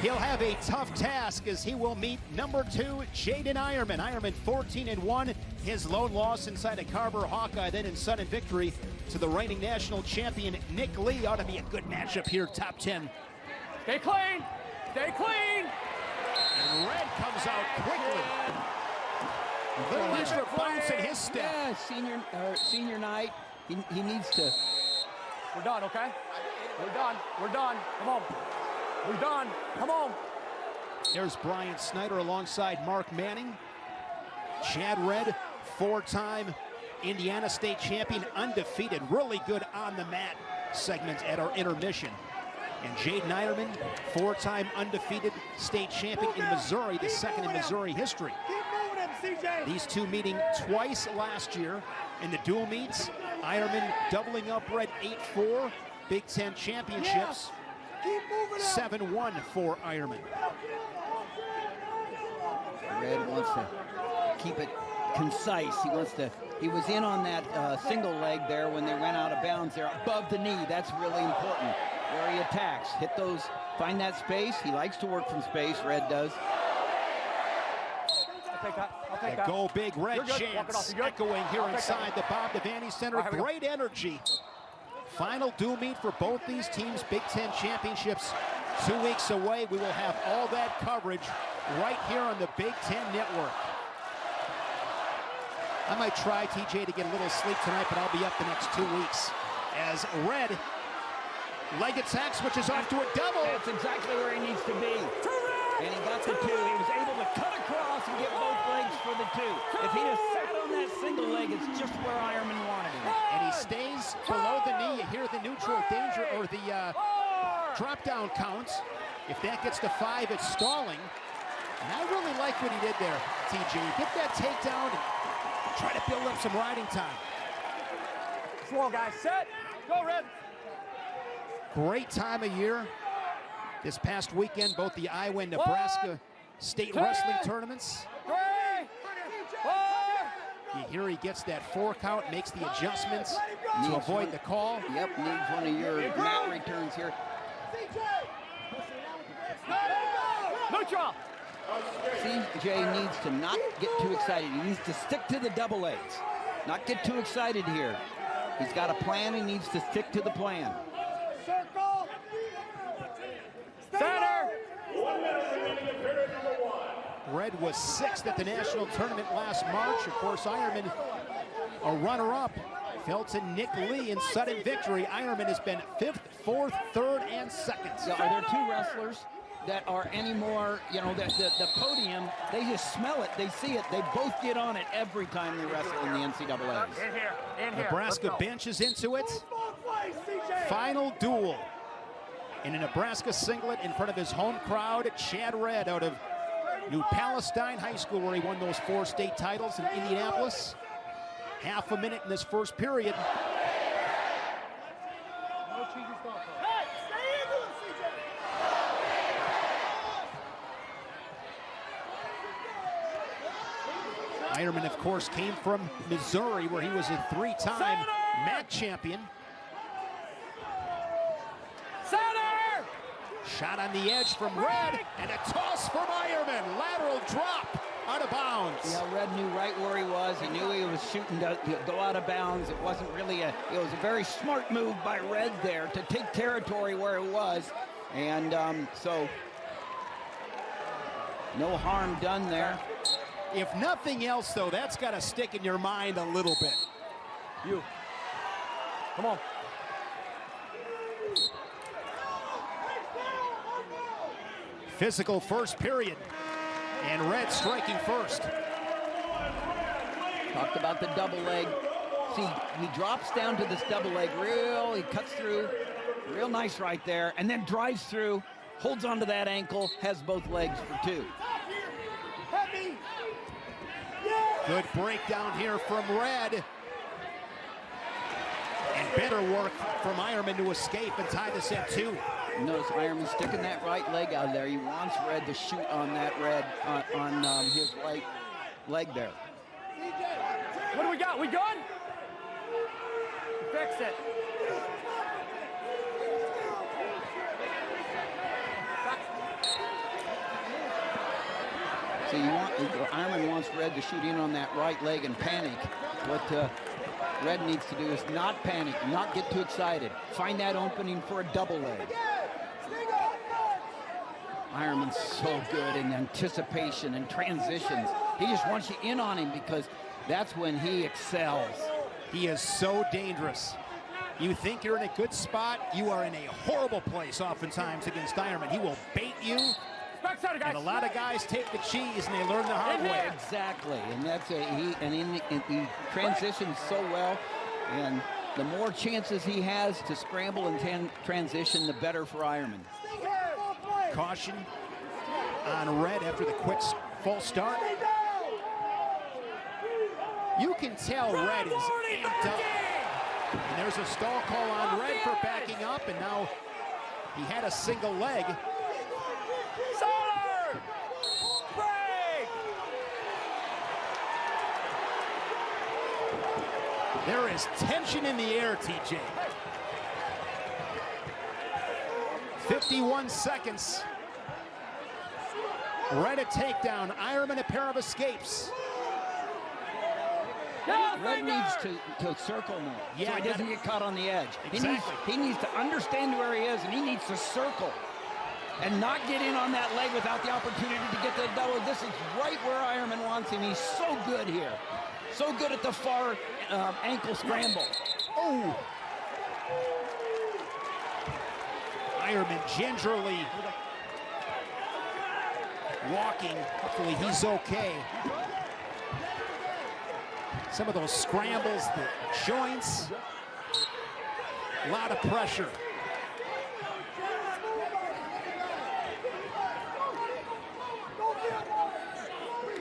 He'll have a tough task as he will meet number 2, Jaydin Eierman. Eierman 14-1, his lone loss inside a Carver Hawkeye, then in sudden victory to the reigning national champion Nick Lee. Ought to be a good matchup here, top 10. Stay clean, stay clean. And Red comes out quickly. A little extra bounce in his step. Yeah, senior night. He needs to. We're done, okay? We're done. We're done. Come on. We're done. Come on. There's Brian Snyder alongside Mark Manning. Chad Red, 4-time Indiana State champion, undefeated. Really good on the mat segment at our intermission. And Jaydin Eierman, 4-time undefeated state champion in Missouri, the second in Missouri history. These two meeting twice last year in the dual meets. Eierman doubling up Red 8-4, Big Ten championships. 7-1 for Eierman. Red wants to keep it concise. He was in on that single leg there when they went out of bounds there, above the knee. That's really important. Where he attacks, hit those, find that space. He likes to work from space, Red does. I'll take that. I'll take that. Go big Red chants echoing here inside the Bob Devaney Center. Great energy. Final dual meet for both these teams. Big Ten championships 2 weeks away. We will have all that coverage right here on the Big Ten Network. I might try, TJ, to get a little sleep tonight, but I'll be up the next 2 weeks. As Red leg attacks, which is off to a double. That's exactly where he needs to be. And he got the 2. He was able to cut across and get both legs for the 2. If he'd have sat on that single leg, it's just where Eierman wanted him. And he stays below the knee. You hear the neutral danger or the drop down counts. If that gets to 5, it's stalling. And I really like what he did there, TJ. Get that takedown and try to build up some riding time. Slow, guys. Set. Go, Red. Great time of year. This past weekend, both the Iowa and Nebraska state wrestling tournaments. 3, 4. You hear he gets that 4 count, makes the adjustments to avoid the call. Yep, needs one of your mat returns here. Neutral. CJ needs to not get too excited. He needs to stick to the double legs, not get too excited here. He's got a plan. He needs to stick to the plan. Center. Red was 6th at the national tournament last March. Of course, Eierman, a runner-up, fell to Nick Lee in sudden victory. Eierman has been 5th, 4th, 3rd, and 2nd. Yeah, are there 2 wrestlers that are any more, you know, the podium, they just smell it, they see it, they both get on it every time they wrestle in the NCAA. In here, in here. Nebraska benches into it. Final duel in a Nebraska singlet in front of his home crowd. Chad Red out of New Palestine High School, where he won those 4 state titles in Indianapolis. Half a minute in this first period. Eierman, of course, came from Missouri, where he was a 3-time MAC champion. Center! Shot on the edge from Red, and a toss from Eierman. Lateral drop out of bounds. Yeah, Red knew right where he was. He knew he was shooting to go out of bounds. It wasn't really it was a very smart move by Red there to take territory where it was. And so, no harm done there. If nothing else, though, that's got to stick in your mind a little bit. You. Come on. Physical first period. And Red striking first. Talked about the double leg. See, he drops down to this double leg he cuts through. Real nice right there. And then drives through, holds onto that ankle, has both legs for 2. Good breakdown here from Red. And better work from Eierman to escape and tie this at 2. Notice Eierman sticking that right leg out there. He wants Red to shoot on that Red, on his right leg there. What do we got? We good? Fix it. So Eierman wants Red to shoot in on that right leg and panic. What Red needs to do is not panic, not get too excited. Find that opening for a double leg. Eierman's so good in anticipation and transitions. He just wants you in on him because that's when he excels. He is so dangerous. You think you're in a good spot, you are in a horrible place oftentimes against Eierman. He will bait you, and a lot of guys take the cheese and they learn the hard way. Exactly, and that's he transitions so well, and the more chances he has to scramble and transition, the better for Eierman. Caution on Red after the quick false start. You can tell Red is amped up. And there's a stall call on Red for backing up, and now he had a single leg. Solar! Break! There is tension in the air, TJ. 51 seconds. Red a takedown, Eierman a pair of escapes. Red needs to circle more, so he doesn't get caught on the edge. Exactly. He needs to understand where he is, and he needs to circle and not get in on that leg without the opportunity to get the double. This is right where Eierman wants him. He's so good here. So good at the far ankle scramble. Oh! Eierman gingerly walking. Hopefully he's okay. Some of those scrambles, the joints, a lot of pressure.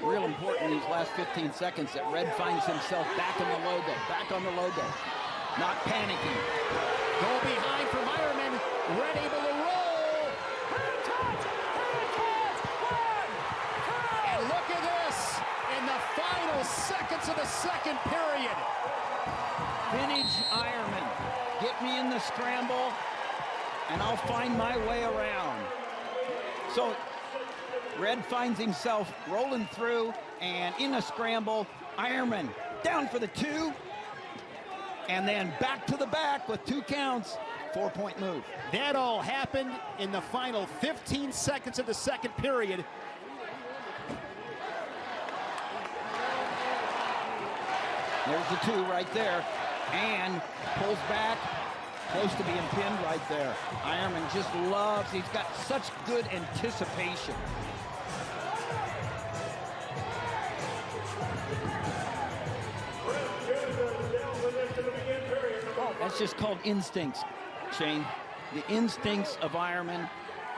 Real important these last 15 seconds that Red finds himself back on the logo, not panicking. Go behind from Eierman, Red able to roll. And look at this. In the final seconds of the second period. Vintage Eierman. Get me in the scramble, and I'll find my way around. So Red finds himself rolling through, and in a scramble, Eierman down for the 2, and then back to the back with 2 counts. 4-point move. That all happened in the final 15 seconds of the second period. There's the 2 right there, and pulls back, close to being pinned right there. Eierman just loves, he's got such good anticipation. That's just called instincts, Shane. The instincts of Eierman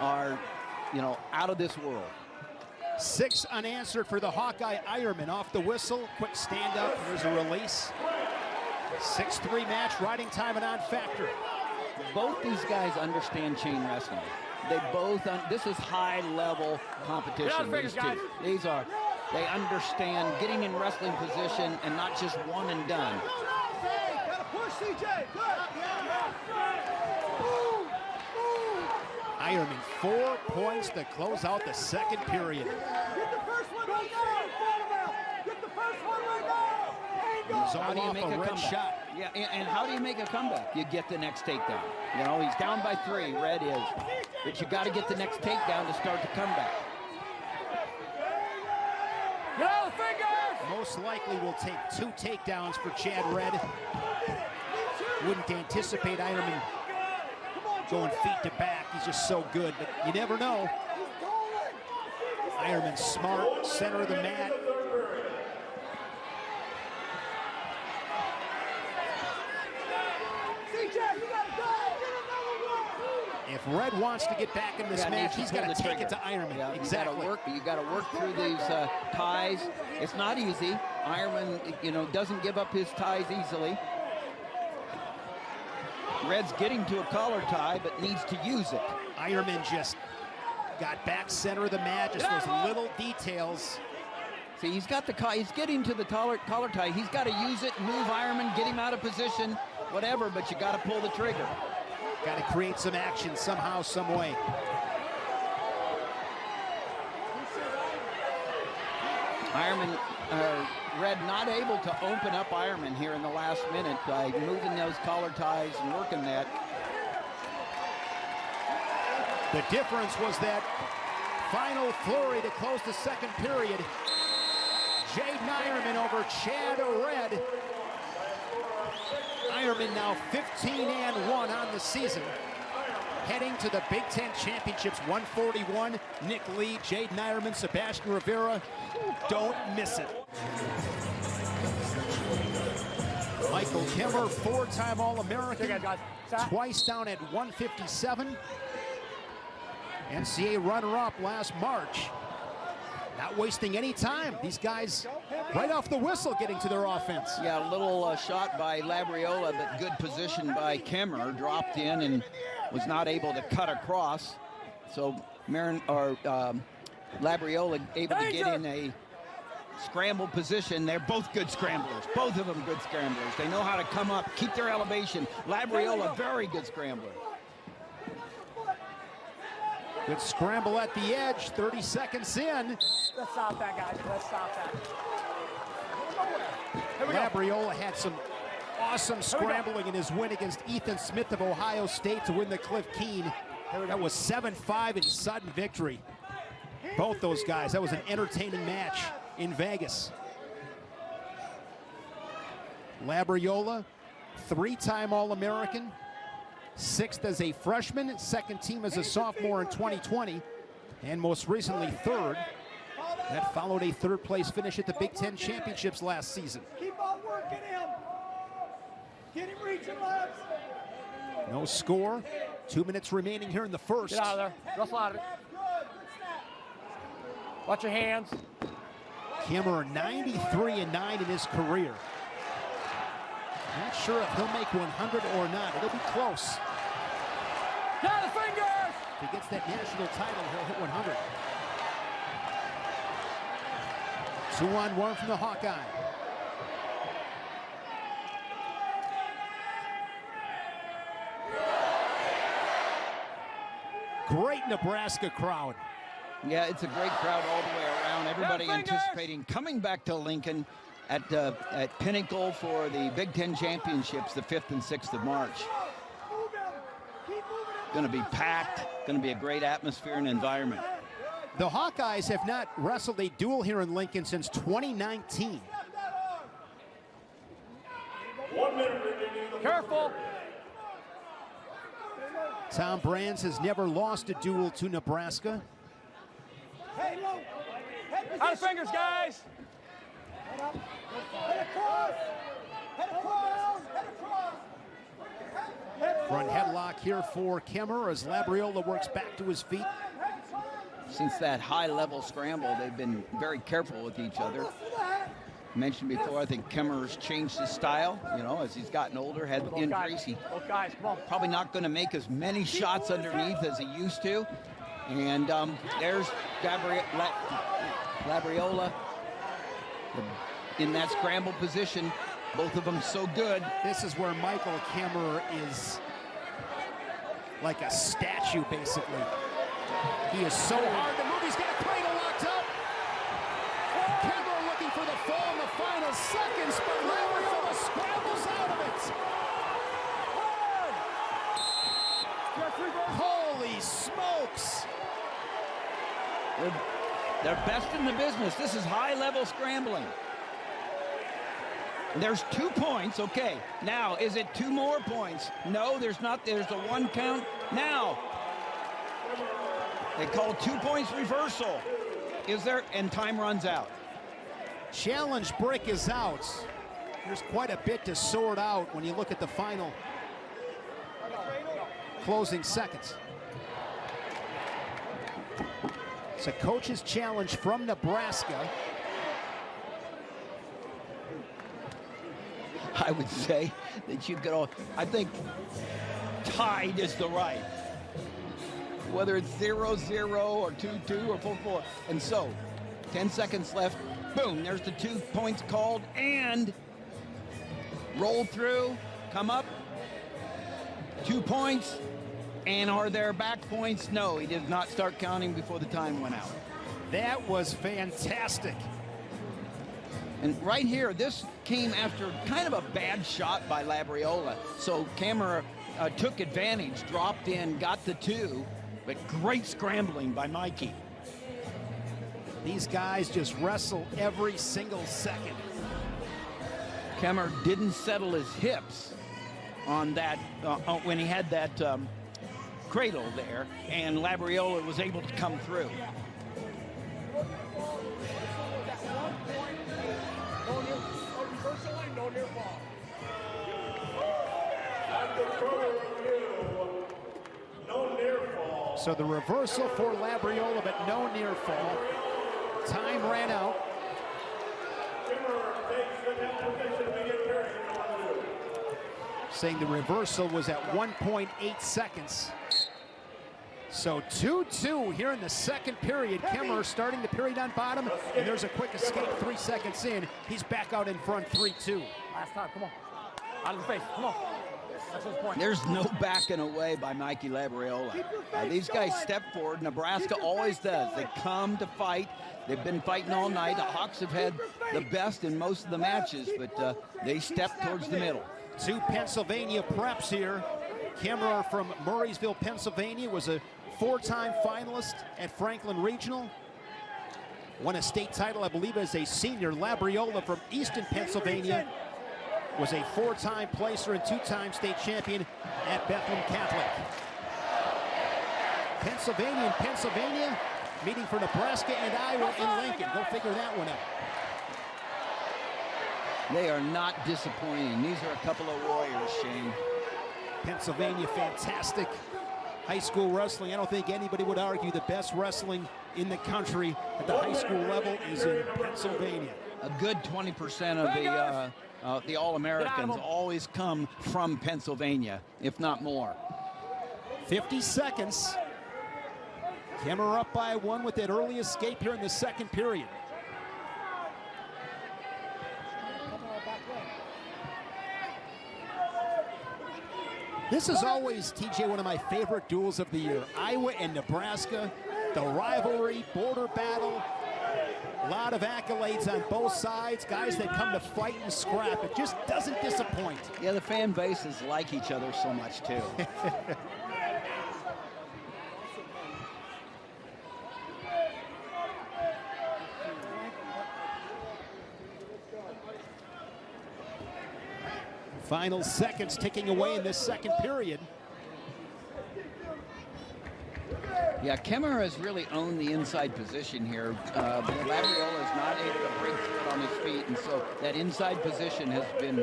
are, out of this world. 6 unanswered for the Hawkeye. Eierman off the whistle. Quick stand up. There's a release. 6-3 match. Riding time and on factor. Both these guys understand chain wrestling. They both, this is high level competition. These two. They understand getting in wrestling position and not just one and done. Eierman 4 points to close out the second period. He's How do you make a red comeback? Shot. Yeah, and how do you make a comeback? You get the next takedown. He's down by 3, Red is. But you got to get the next takedown to start the comeback. Most likely will take 2 takedowns for Chad Red. Wouldn't anticipate Eierman going feet to back. He's just so good, but you never know. Eierman smart, center of the mat. If Red wants to get back in this match, he's got to take it to Eierman. Yeah, exactly. You got to work through these ties. It's not easy. Eierman, doesn't give up his ties easily. Red's getting to a collar tie, but needs to use it. Eierman just got back center of the mat, just those little details. See, he's getting to the collar tie. He's got to use it, move Eierman, get him out of position, whatever, but you got to pull the trigger. Got to create some action somehow, some way. Eierman, Red not able to open up Eierman here in the last minute by moving those collar ties and working that. The difference was that final flurry to close the second period. Jaydin Eierman over Chad Red. Eierman now 15-1 on the season. Heading to the Big Ten Championships, 141. Nick Lee, Jaydin Eierman, Sebastian Rivera. Don't miss it. Michael Kemerer, four-time All-American. Twice down at 157. NCAA runner-up last March. Not wasting any time. These guys right off the whistle getting to their offense. Yeah, a little shot by Labriola, but good position by Kemerer. Dropped in and was not able to cut across. So Labriola able to get in a scramble position. They're both good scramblers. Both of them good scramblers. They know how to come up, keep their elevation. Labriola, very good scrambler. Good scramble at the edge, 30 seconds in. Let's stop that, guys. Let's stop that. Labriola had some awesome scrambling in his win against Ethan Smith of Ohio State to win the Cliff Keen. That was 7-5 in sudden victory. Both those guys, that was an entertaining match in Vegas. Labriola, three-time All-American. Sixth as a freshman, second team as a sophomore in 2020, and most recently third. That followed a third-place finish at the Big Ten Championships last season. Keep on working him. Get him reaching left. No score. 2 minutes remaining here in the first. Get out of there. Wrestle out of it. Watch your hands. Kemerer 93-9 in his career. Not sure if he'll make 100 or not. It'll be close. Down the fingers! If he gets that national title, he'll hit 100. 2-on-1 from the Hawkeye. Great Nebraska crowd. Yeah, it's a great crowd all the way around. Everybody anticipating coming back to Lincoln at Pinnacle for the Big Ten Championships, the 5th and 6th of March. Going to be packed, going to be a great atmosphere and environment. The Hawkeyes have not wrestled a duel here in Lincoln since 2019. Careful. Tom Brands has never lost a duel to Nebraska. Out of fingers, guys. Front headlock here for Kemerer as Labriola works back to his feet. Since that high-level scramble, they've been very careful with each other. Mentioned before, I think Kemerer's changed his style, you know, as he's gotten older, had injuries. He guys, come on. Probably not going to make as many shots underneath as he used to. And there's Labriola in that scramble position. Both of them so good. This is where Michael Kemerer is like a statue, basically. He is so hard to move. He's got a cradle locked up. Kemerer looking for the fall in the final seconds, but Labriola scrambles out of it. Holy smokes. They're best in the business. This is high-level scrambling. There's 2 points. Okay, now is it 2 more points? No, there's not. There's a 1 count. Now they call 2 points reversal. Is there? And time runs out. Challenge break is out. There's quite a bit to sort out when you look at the final closing seconds. It's a coach's challenge from Nebraska. I would say that you could all, I think tied is the right. Whether it's 0-0 or 2-2 or 4-4. And so, 10 seconds left. Boom, there's the 2 points called and roll through, come up. 2 points. And are there back points? No, he did not start counting before the time went out. That was fantastic. And right here, this came after kind of a bad shot by Labriola. So Kemerer took advantage, dropped in, got the 2, but great scrambling by Mikey. These guys just wrestle every single second. Kemerer didn't settle his hips on that when he had that cradle there, and Labriola was able to come through. So the reversal for Labriola, but no near fall. Time ran out. Saying the reversal was at 1.8 seconds. So 2-2 here in the second period. Kemerer starting the period on bottom, and there's a quick escape 3 seconds in. He's back out in front 3-2. Last time, come on. Out of the face, come on. That's his point. There's no backing away by Mikey Labriola. These guys step forward. Nebraska always does. They come to fight. They've been fighting all night. The Hawks have had the best in most of the matches, but they step towards the middle. 2 Pennsylvania preps here. Kemerer from Murraysville, Pennsylvania, was a 4-time finalist at Franklin Regional. Won a state title, I believe, as a senior. Labriola from Easton, Pennsylvania, was a 4-time placer and 2-time state champion at Bethlehem Catholic. Pennsylvania, meeting for Nebraska and Iowa in Lincoln. Go figure that one out. They are not disappointing. These are a couple of warriors, Shane. Pennsylvania, fantastic high school wrestling. I don't think anybody would argue the best wrestling in the country at the high school level is in Pennsylvania. A good 20% of the All-Americans always come from Pennsylvania, if not more. 50 seconds. Kemerer up by 1 with that early escape here in the second period. This is always, TJ, one of my favorite duels of the year. Iowa and Nebraska, the rivalry, border battle. A lot of accolades on both sides, guys that come to fight and scrap. It just doesn't disappoint. Yeah, the fan bases like each other so much, too. Final seconds ticking away in this second period. Yeah, Kemerer has really owned the inside position here. Labriola is not able to break through on his feet, and so that inside position has been,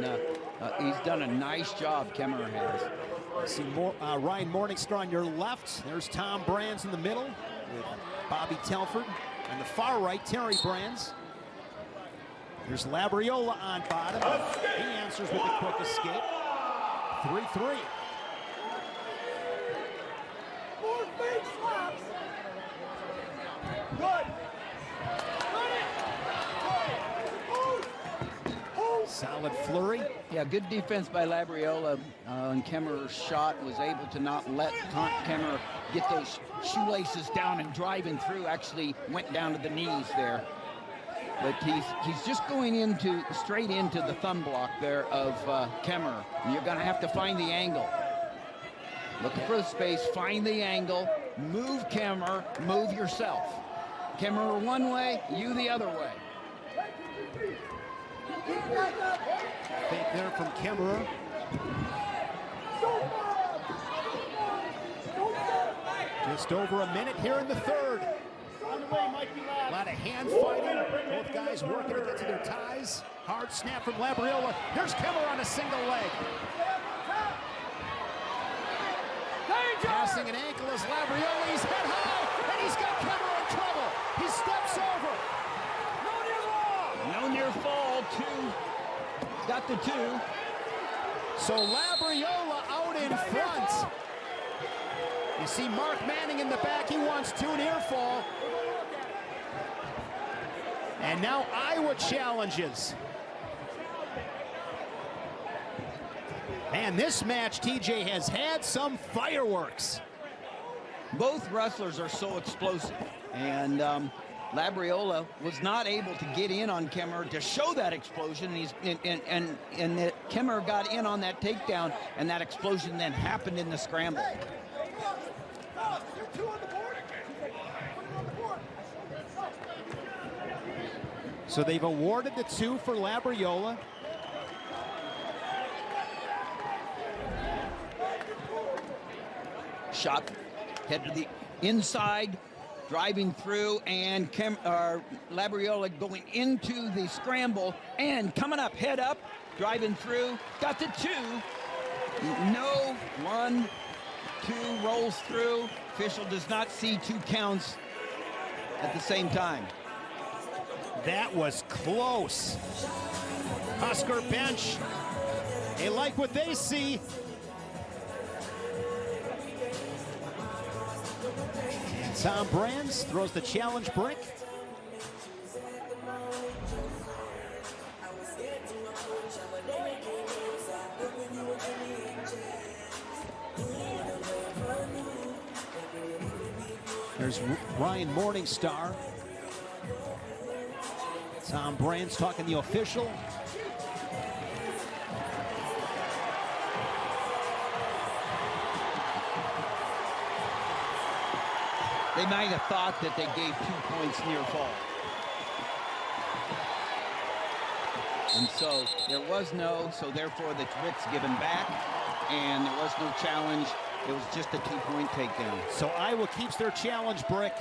he's done a nice job, Kemerer has. See Ryan Morningstar on your left. There's Tom Brands in the middle with Bobby Telford. On the far right, Terry Brands. There's Labriola on bottom. He answers with a quick escape. 3-3. Solid flurry. Yeah, good defense by Labriola. And Kemerer's shot was able to not let Kemerer get those shoelaces down, and driving through actually went down to the knees there. But he's just going straight into the thumb block there of Kemerer. And you're going to have to find the angle. Looking for the space, find the angle, move Kemerer, move yourself. Kemerer one way, you the other way. Fake there from Kemerer. Just over a minute here in the third. A lot of hand fighting. Both guys working to get to their ties. Hard snap from Labriola. Here's Kemerer on a single leg. Passing an ankle as Labriola. He's head high, and he's got Kemerer in trouble. He steps over. No near fall. 2. Got the 2. So Labriola out in front. You see Mark Manning in the back. He wants 2 near fall. And now Iowa challenges. Man, this match, TJ, has had some fireworks. Both wrestlers are so explosive. And Labriola was not able to get in on Kemerer to show that explosion. And Kemerer got in on that takedown, and that explosion then happened in the scramble. So they've awarded the 2 for Labriola. Shot, head to the inside, driving through, and Labriola going into the scramble and coming up, head up, driving through, got the 2. No, 1, 2, rolls through. Official does not see 2 counts at the same time. That was close. Husker bench, they like what they see. And Tom Brands throws the challenge brick. There's Ryan Morningstar. Tom Brands talking the official. They might have thought that they gave 2 points near fall. And so there was no, so therefore the writ's given back, and there was no challenge. It was just a 2-point takedown. So Iowa keeps their challenge brick.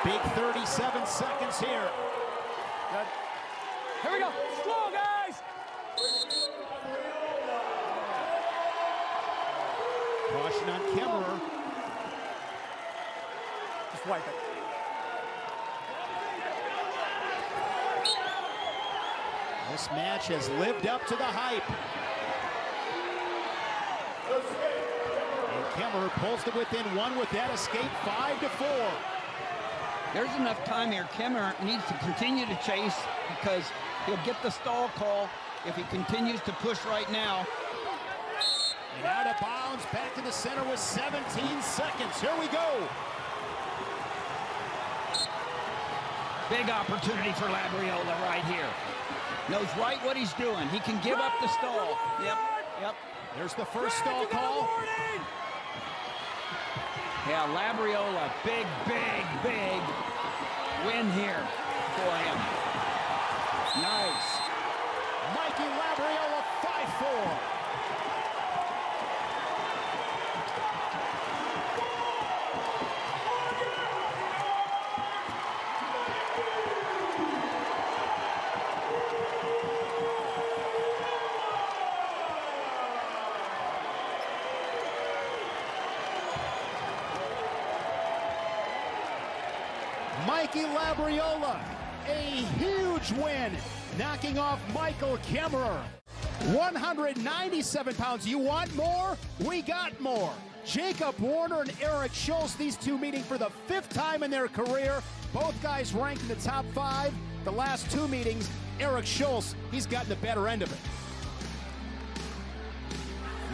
Big 37 seconds here. Good. Here we go. Slow, guys. Caution on Kemerer. Just wipe it. This match has lived up to the hype. And Kemerer pulls to within 1 with that escape, 5-4. There's enough time here. Kemerer needs to continue to chase because he'll get the stall call if he continues to push right now. And out of bounds, back to the center with 17 seconds. Here we go. Big opportunity for Labriola right here. Knows right what he's doing. He can give up the stall. Yep. There's the first stall call. Yeah, Labriola, big win here for him. Nice. Mikey Labriola, 5-4. Mikey Labriola, a huge win, knocking off Michael Kemerer. 197 pounds. You want more? We got more. Jacob Warner and Eric Schultz, these 2 meeting for the 5th time in their career. Both guys ranked in the top 5. The last 2 meetings, Eric Schultz, he's gotten the better end of it.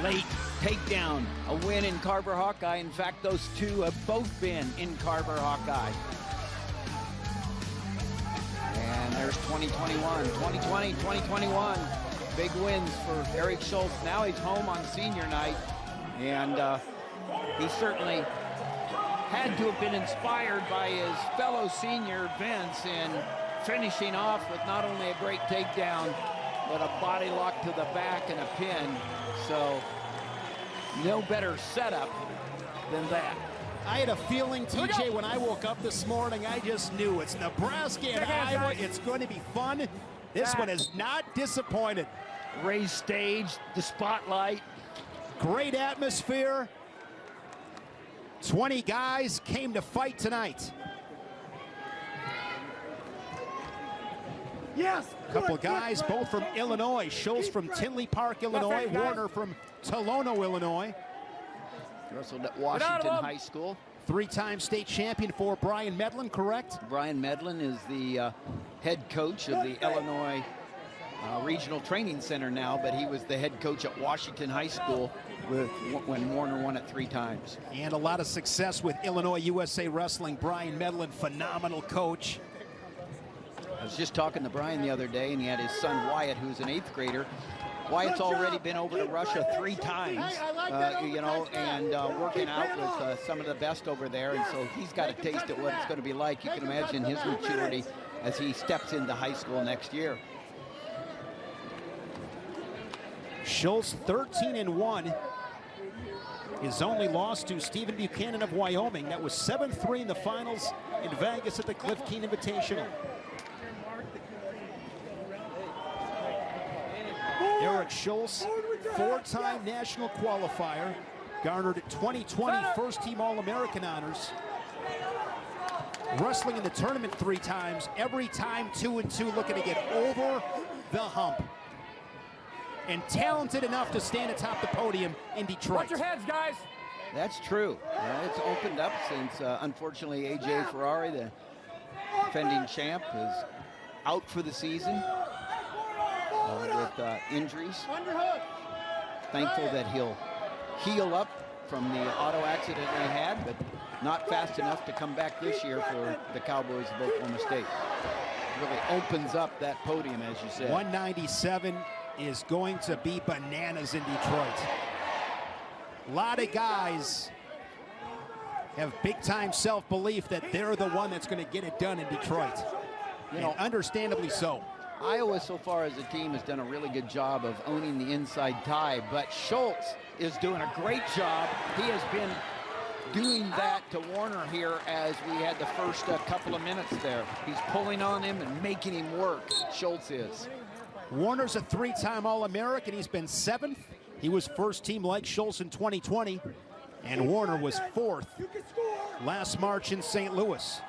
Late takedown, a win in Carver Hawkeye. In fact, those 2 have both been in Carver Hawkeye. And there's 2021, 2020, 2021. Big wins for Eric Schultz. Now he's home on senior night. And he certainly had to have been inspired by his fellow senior Vince in finishing off with not only a great takedown, but a body lock to the back and a pin. So no better setup than that. I had a feeling, TJ, when I woke up this morning, I just knew it's Nebraska and Iowa. It's going to be fun. This one is not disappointed. Raised stage, the spotlight. Great atmosphere. 20 guys came to fight tonight. Yes. A couple of guys, both from Illinois. Schultz from Tinley Park, Illinois. Warner from Tolono, Illinois. Wrestled at Washington High School. 3-time state champion for Brian Medlin, correct? Brian Medlin is the head coach of the Illinois regional training center now, but he was the head coach at Washington High School when Warner won it 3 times. And a lot of success with Illinois USA Wrestling. Brian Medlin, phenomenal coach. I was just talking to Brian the other day, and he had his son Wyatt, who's an 8th grader. Wyatt's already been over to Russia 3 times, you know, and working out with some of the best over there, and so he's got a taste of what it's going to be like. You can imagine his maturity as he steps into high school next year. Schultz 13-1. His only loss to Stephen Buchanan of Wyoming. That was 7-3 in the finals in Vegas at the Cliff Keen Invitational. Eric Schultz, 4-time national qualifier, garnered 2020 first-team All-American honors. Wrestling in the tournament 3 times, every time 2-2, looking to get over the hump. And talented enough to stand atop the podium in Detroit. Watch your heads, guys. That's true. It's opened up since, unfortunately, A.J. Ferrari, the defending champ, is out for the season with injuries. Thankful that he'll heal up from the auto accident he had, but not fast enough to come back this year for the Cowboys of Oklahoma State. Really opens up that podium, as you said. 197 is going to be bananas in Detroit. A lot of guys have big-time self-belief that they're the one that's going to get it done in Detroit. You know, understandably so. Iowa, so far as a team, has done a really good job of owning the inside tie, but Schultz is doing a great job. He has been doing that to Warner here as we had the first couple of minutes there. He's pulling on him and making him work, Schultz is. Warner's a 3-time All-American. He's been 7th. He was first team like Schultz in 2020, and Warner was 4th last March in St. Louis.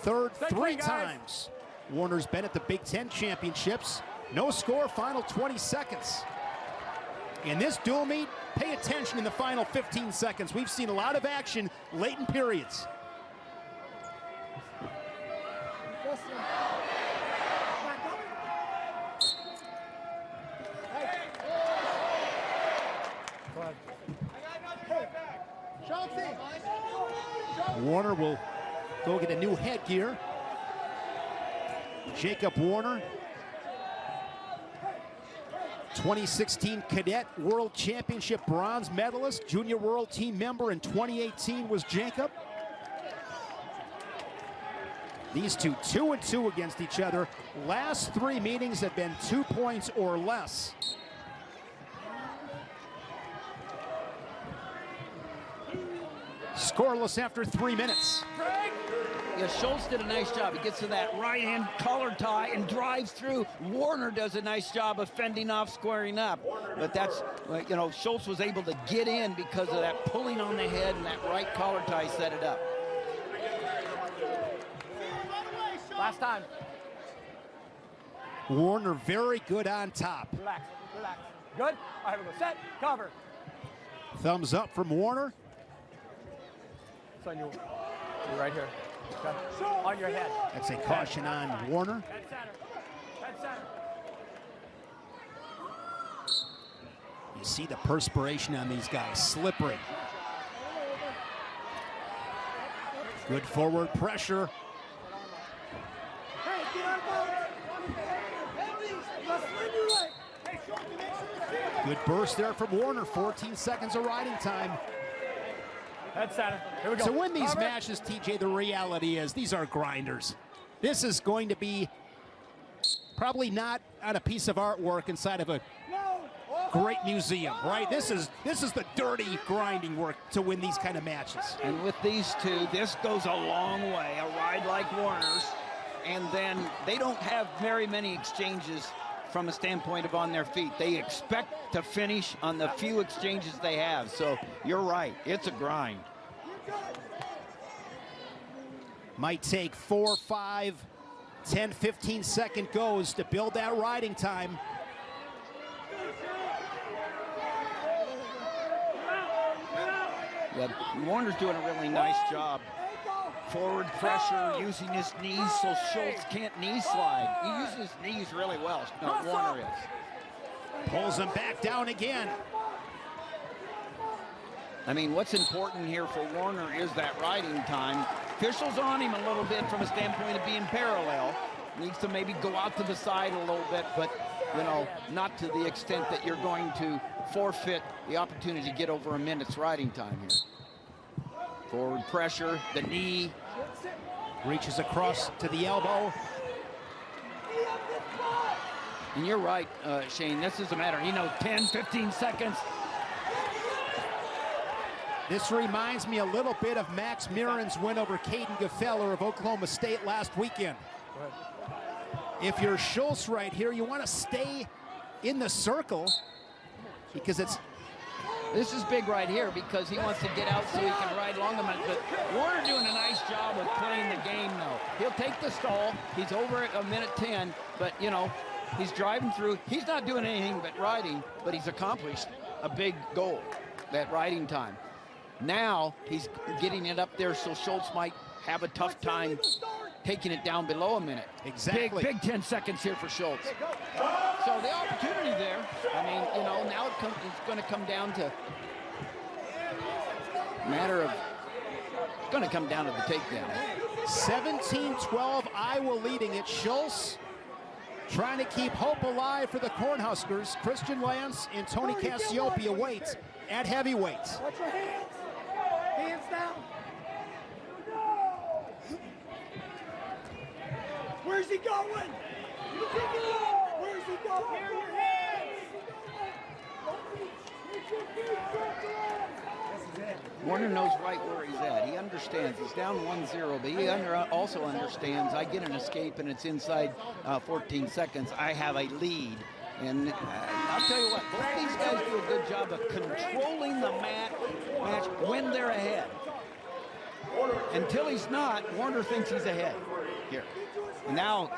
3rd 3 times. Warner's been at the Big Ten Championships. No score, final 20 seconds. In this dual meet, pay attention in the final 15 seconds. We've seen a lot of action late in periods. Warner will go get a new headgear. Jacob Warner, 2016 Cadet World Championship bronze medalist, junior world team member in 2018 was Jacob. These two, 2-2 against each other. Last 3 meetings have been 2 points or less. Scoreless after 3 minutes. Yeah, Schultz did a nice job. He gets to that right hand collar tie and drives through. Warner does a nice job of fending off, squaring up. But that's, you know, Schultz was able to get in because of that pulling on the head, and that right collar tie set it up. Last time. Warner very good on top. Relax, relax. Good? All right, we go. Set, cover. Thumbs up from Warner. Son, you're right here. Okay. On your head. That's a caution on Warner. Head center. Head center. You see the perspiration on these guys, slippery. Good forward pressure. Good burst there from Warner, 14 seconds of riding time. Head center. Here we go. To win these matches, TJ, the reality is these are grinders. This is going to be probably not on a piece of artwork inside of a great museum, right? This is the dirty grinding work to win these kind of matches. And with these two, this goes a long way. A ride like Warner's, and then they don't have very many exchanges from a standpoint of on their feet. They expect to finish on the few exchanges they have. So you're right, it's a grind. Might take 4, 5, 10, 15 second goes to build that riding time. Yeah, Warner's doing a really nice job Forward pressure, using his knees so Schultz can't knee slide. He uses his knees really well, Warner is. Pulls him back down again. I mean, what's important here for Warner is that riding time. Officials on him a little bit from a standpoint of being parallel. Needs to maybe go out to the side a little bit, but, you know, not to the extent that you're going to forfeit the opportunity to get over a minute's riding time here. Forward pressure, the knee. Reaches across to the elbow. And you're right, Shane, this is a matter, 10, 15 seconds. This reminds me a little bit of Max Mirren's win over Caden Gefeller of Oklahoma State last weekend. If you're Schultz right here, you want to stay in the circle because this is big right here because he wants to get out so he can ride long enough. But Warner doing a nice job of playing the game, though. He'll take the stall. He's over at a minute 10, but, he's driving through. He's not doing anything but riding, but he's accomplished a big goal, that riding time. Now he's getting it up there so Schultz might have a tough time taking it down below a minute. Exactly. Big 10 seconds here for Schultz. So the opportunity there, I mean, now it's going to come down to it's going to come down to the takedown. 17-12, Iowa leading it. Schultz trying to keep hope alive for the Cornhuskers. Christian Lance and Tony Cassioppi await at heavyweight. Watch your hands. Hands down. Where's he going? Where's he going? Here, your hands. Warner knows right where he's at. He understands. He's down 1-0, but he also understands I get an escape and it's inside 14 seconds. I have a lead. And I'll tell you what, both these guys do a good job of controlling the match when they're ahead. Until he's not, Warner thinks he's ahead here. And now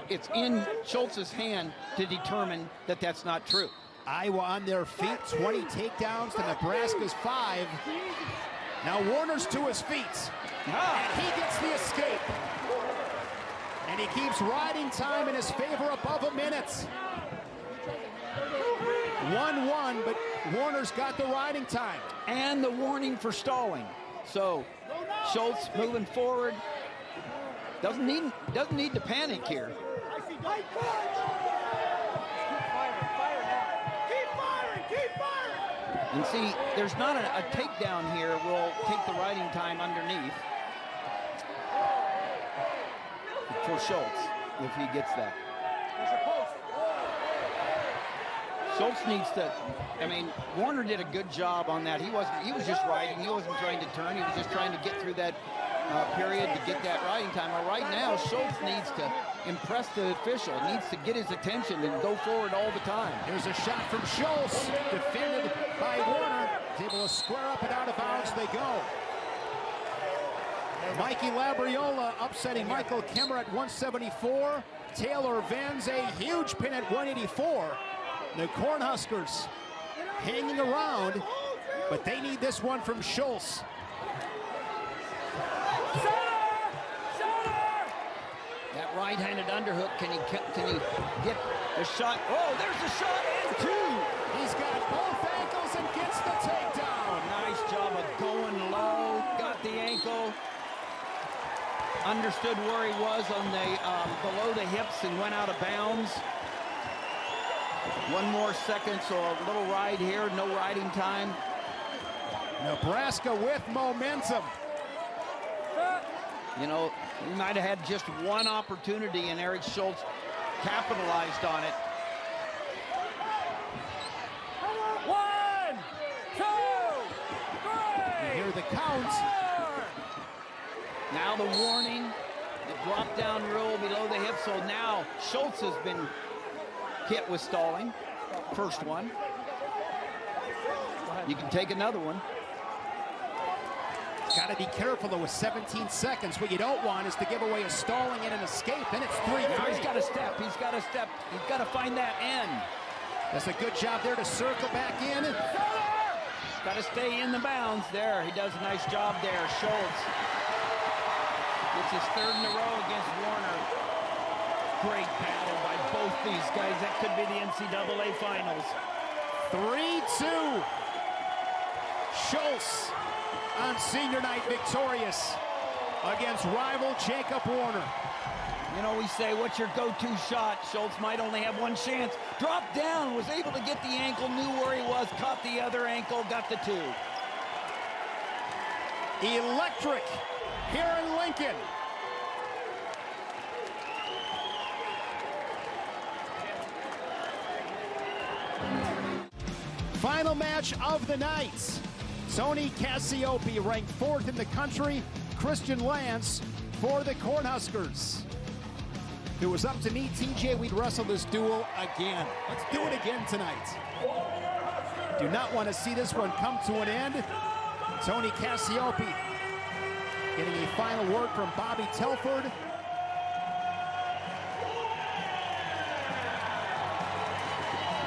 it's in Schultz's hand to determine that that's not true. Iowa on their feet, 20 takedowns to Nebraska's 5. Now Warner's to his feet. And he gets the escape. And he keeps riding time in his favor above a minute. 1-1, but Warner's got the riding time. And the warning for stalling. So Schultz moving forward. Doesn't need to panic here. And see, there's not a takedown here. We'll take the riding time underneath for Schultz if he gets that. Schultz needs to, Warner did a good job on that. He was just riding. He wasn't trying to turn. He was just trying to get through that period to get that riding time. Well, right now, Schultz needs to impress the official, needs to get his attention and go forward all the time. Here's a shot from Schultz, defended by Warner. He's able to square up and out of bounds they go. Mikey Labriola upsetting Michael Kemerer at 174. Taylor Van's a huge pin at 184. The Cornhuskers hanging around, but they need this one from Schultz. That right-handed underhook, can he get the shot? Oh, there's the shot and 2. He's got both ankles and gets the takedown. Nice job of going low, got the ankle, understood where he was on the below the hips and went out of bounds. One more second, so a little ride here, no riding time. Nebraska with momentum. He might have had just one opportunity, and Eric Schultz capitalized on it. 1, 2, 3. You hear the count. 4. Now the warning, the drop-down rule below the hip, so now Schultz has been hit with stalling. First one. You can take another one. Got to be careful, though, with 17 seconds. What you don't want is to give away a stalling and an escape. Then it's 3-3. Now he's got to step. He's got to step. He's got to find that end. That's a good job there to circle back in. Got to stay in the bounds there. He does a nice job there, Schultz. It's his third in a row against Warner. Great battle by both these guys. That could be the NCAA finals. 3-2. Schultz on senior night victorious against rival Jacob Warner. You know, we say, what's your go-to shot? Schultz might only have one chance. Dropped down, was able to get the ankle, knew where he was, caught the other ankle, got the two. Electric here in Lincoln. Final match of the night. Tony Cassioppi ranked 4th in the country. Christian Lance for the Cornhuskers. If it was up to me, TJ, we'd wrestle this duel again. Let's do it again tonight. Do not want to see this one come to an end. Tony Cassioppi getting a final word from Bobby Telford.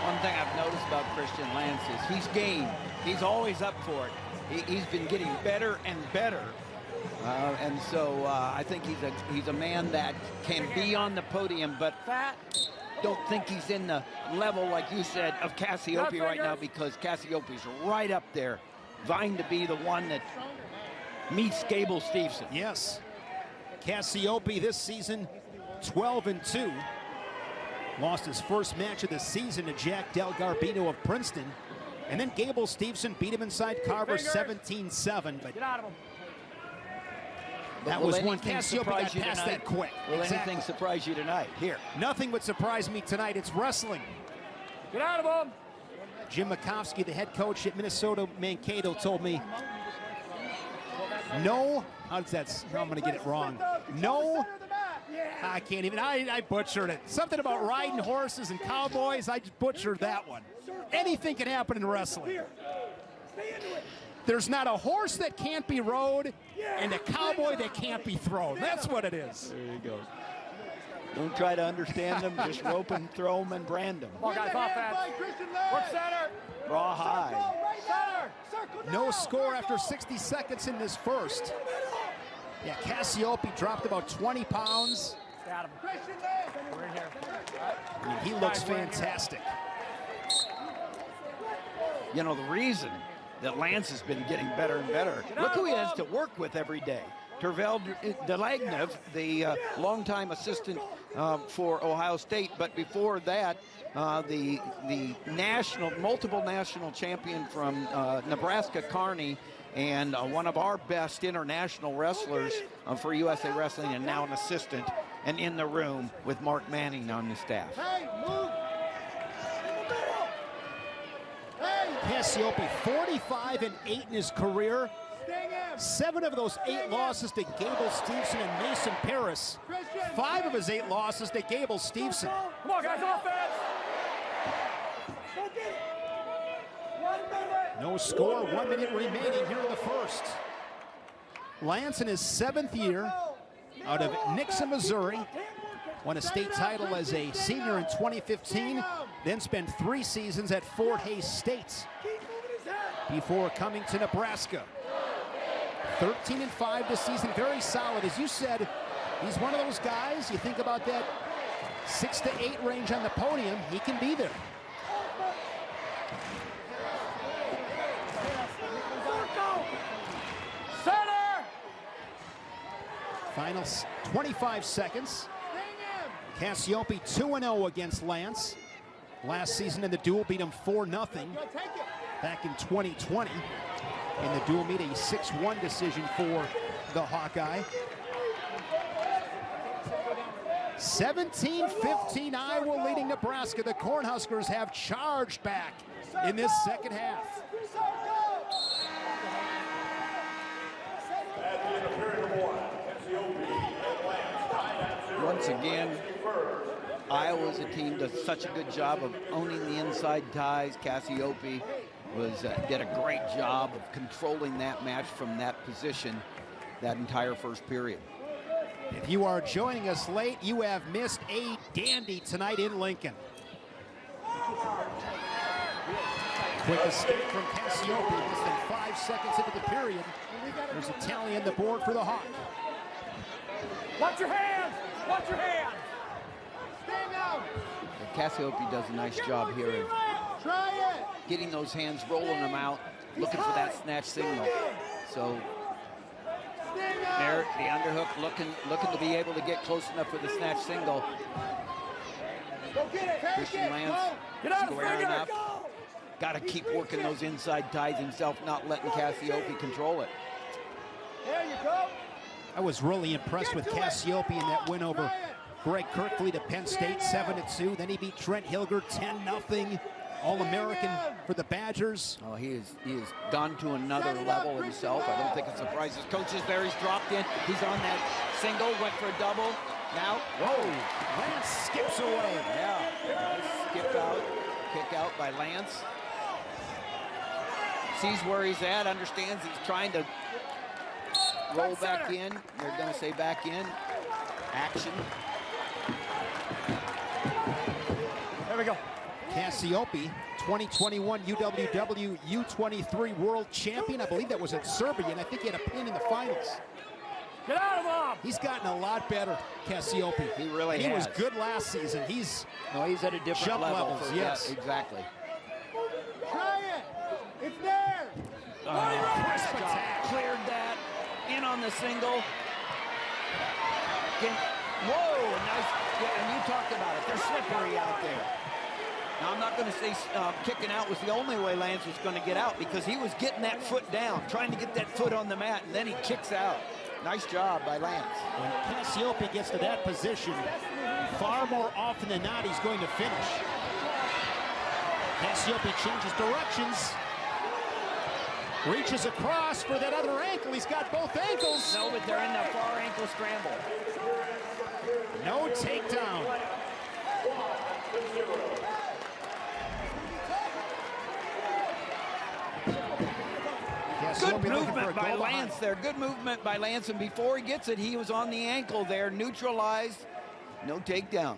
One thing I've noticed about Christian Lance is he's game. He's always up for it. He's been getting better and better. And so I think he's a man that can be on the podium, but don't think he's in the level, like you said, of Cassioppi right now, because Cassioppi's right up there, vying to be the one that meets Gable Steveson. Yes. Cassioppi this season, 12-2. Lost his first match of the season to Jack Del Garbino of Princeton. And then Gable Steveson beat him inside Carver 17-7. But get out of him. That was one thing. Cassioppi got past that quick. Will anything surprise you tonight? Here. Nothing would surprise me tonight. It's wrestling. Get out of him. Jim Makovsky, the head coach at Minnesota Mankato, told me, no, how does that, I'm going to get it wrong. No, I can't even, I butchered it. Something about riding horses and cowboys, I just butchered that one. Anything can happen in wrestling. There's not a horse that can't be rode and a cowboy that can't be thrown. That's what it is. There you go. Don't try to understand them. Just rope them, throw them, and brand them. Come on, guys, offense. Work center. Raw high. Center. No score after 60 seconds in this first. Yeah, Cassioppi dropped about 20 pounds. Got him. We're in here. I mean, he looks fantastic. You know, the reason that Lance has been getting better and better, look who he has to work with every day. Tervel Delagnev, the longtime assistant for Ohio State, but before that, the multiple national champion from Nebraska, Kearney, and one of our best international wrestlers for USA Wrestling, and now an assistant, and in the room with Mark Manning on the staff. Cassioppi, 45-8 in his career. 7 of those 8 losses to Gable Steveson and Mason Paris. 5 of his 8 losses to Gable Steveson. Come on, guys, offense. No score, 1 minute remaining here in the first. Lance in his 7th year out of Nixa, Missouri. Won a state title as a senior in 2015, then spent 3 seasons at Fort Hays State before coming to Nebraska. 13-5 this season, very solid. As you said, he's one of those guys, you think about that 6 to 8 range on the podium, he can be there. Center! Final 25 seconds. Cassioppi 2-0 against Lance. Last season in the duel beat him 4-0 back in 2020. In the dual meet, a 6-1 decision for the Hawkeye. 17-15, Iowa leading Nebraska. The Cornhuskers have charged back in this second half. Once again, Iowa's a team does such a good job of owning the inside ties. Cassioppi did a great job of controlling that match from that position that entire first period. If you are joining us late, you have missed a dandy tonight in Lincoln. Quick escape from Cassioppi, less than 5 seconds into the period. There's a tally on the board for the Hawk. Watch your hands! Watch your hands! Stand down. Cassioppi does a nice job here of Try it. getting those hands, rolling them out, looking for that snatch signal. So Stand down. there, the underhook looking to be able to get close enough for the snatch single. Go get it. Take Christian it. Lance Go. Get out of squaring finger! up. Got to keep working those inside ties himself, not letting Cassioppi control it. There you go. I was really impressed with Cassioppi in that win over Greg Kirkley to Penn State 7-2. Then he beat Trent Hilger 10-0. All-American for the Badgers. Oh, he is gone to another level himself. I don't think it surprises coaches there. He's dropped in. He's on that single, went for a double. Now, Whoa, Lance skips away. yeah, nice skip out, kick out by Lance. Sees where he's at, understands he's trying to roll back in. They're going to say back in. Action. There we go. Cassioppi, 2021 UWW U23 World Champion. I believe that was at Serbia, and I think he had a pin in the finals. Get out of him! He's gotten a lot better, Cassioppi. He really He was has. good last season. He's He's at a different Jump level. levels, for- yes. Yeah, exactly. Try it. It's there. Nice job. Cleared that. In on the single. Whoa, nice. Yeah, and you talked about it. They're slippery out there. Now, I'm not going to say kicking out was the only way Lance was going to get out, because he was getting that foot down, trying to get that foot on the mat, and then he kicks out. Nice job by Lance. when Cassioppi gets to that position, far more often than not, he's going to finish. Cassioppi changes directions. Reaches across for that other ankle. He's got both ankles. No, but they're in the far ankle scramble. No takedown. Good Cassioppi looking for a movement by goal Lance behind. there. Good movement by Lance, and before he gets it, he was on the ankle there, neutralized. No takedown.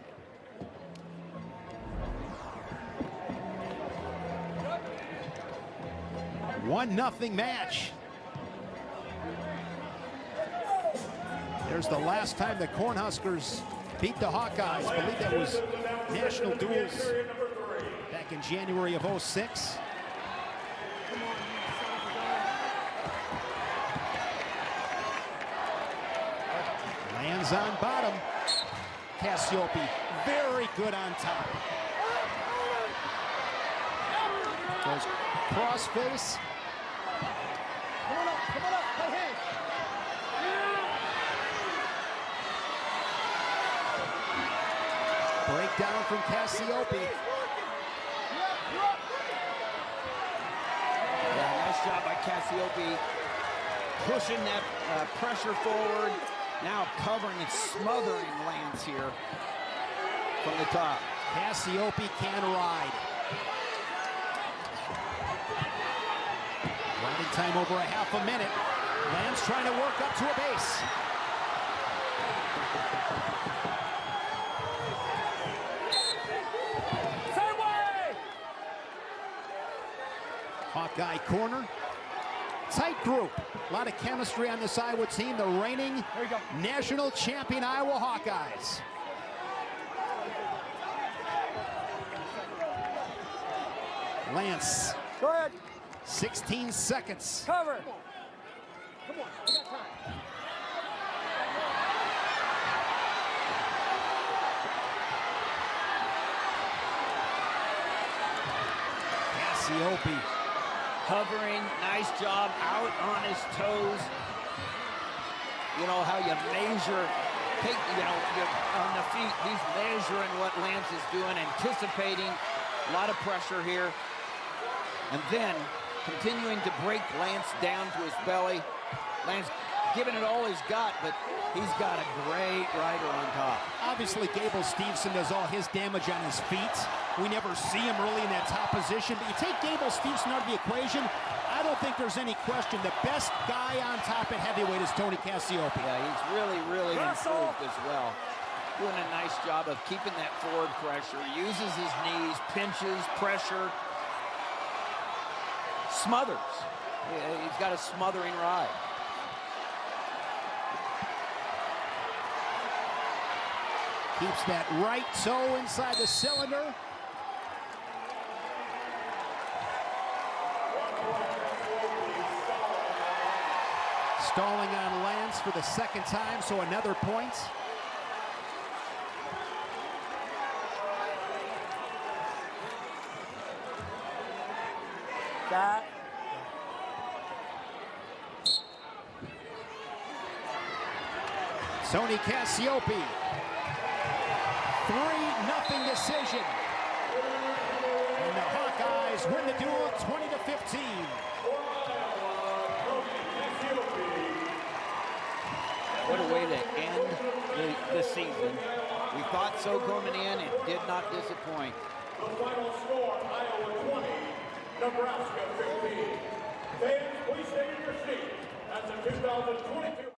One 1-0 match. There's the last time the Cornhuskers beat the Hawkeyes. I believe that was national duels back in January of '06. Lands on bottom. Cassioppi, very good on top. Goes cross face. Come on up. Come on up. Play hands. Breakdown from Cassioppi. Yeah, nice job by Cassioppi. Pushing that pressure forward. Now covering and smothering Lance here from the top. Cassioppi can ride. Riding time over a half a minute. Lance trying to work up to a base. Same way! Hawkeye corner. Tight group. A lot of chemistry on this Iowa team. The reigning There you go. national champion Iowa Hawkeyes. Lance, Go ahead. 16 seconds. Cover. Come on. We got time. Cassioppi. Hovering, nice job, out on his toes. You know how you measure, you're on the feet. He's measuring what Lance is doing, anticipating a lot of pressure here. And then continuing to break Lance down to his belly. Lance giving it all he's got, but he's got a great rider on top. Obviously, Gable Steveson does all his damage on his feet. We never see him really in that top position. But you take Gable Steveson out of the equation, I don't think there's any question. The best guy on top at heavyweight is Tony Cassioppi. Yeah, he's really Russell! improved as well. Doing a nice job of keeping that forward pressure. Uses his knees, pinches, pressure. Smothers. He's got a smothering ride. Keeps that right toe inside the cylinder. Stalling on Lance for the second time, so another point. That. Tony Cassioppi. 3-0 decision. And the Hawkeyes win the duel 20-15. What a way to end the season. We thought so coming in. It did not disappoint. The final score, Iowa 20, Nebraska 15. Fans, please stay in your seats as the 2022